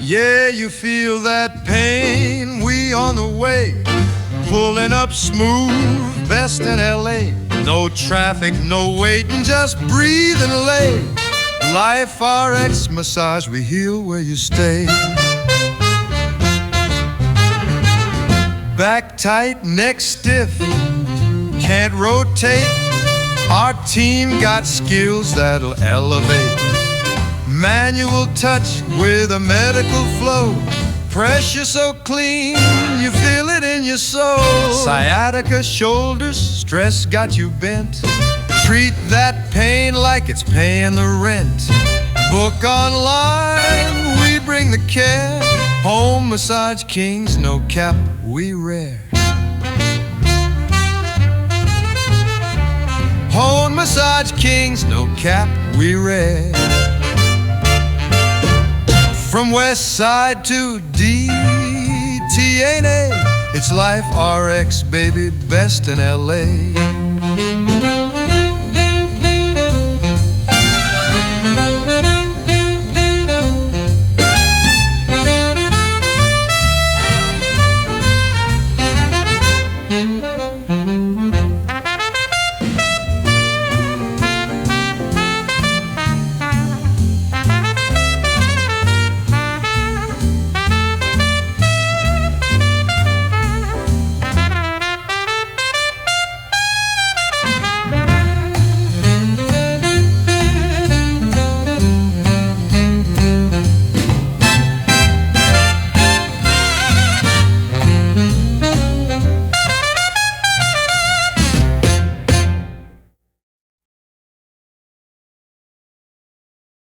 Yeah, you feel that pain, we on the way, pulling up smooth, best in LA. No traffic, no waiting, just breathe and lay. Life RX massage, we heal where you stay. Back tight, neck stiff, can't rotate. Our team got skills that'll elevate. Manual touch with a medical flow. Pressure so clean, you feel it in your soul. Sciatica, shoulders, stress got you bent. Treat that pain like it's paying the rent. Book online, we bring the care. Home Massage Kings, no cap, we rare. Home Massage Kings, no cap, we rare. From West Side to DTNA, it's Life RX, baby, best in LA.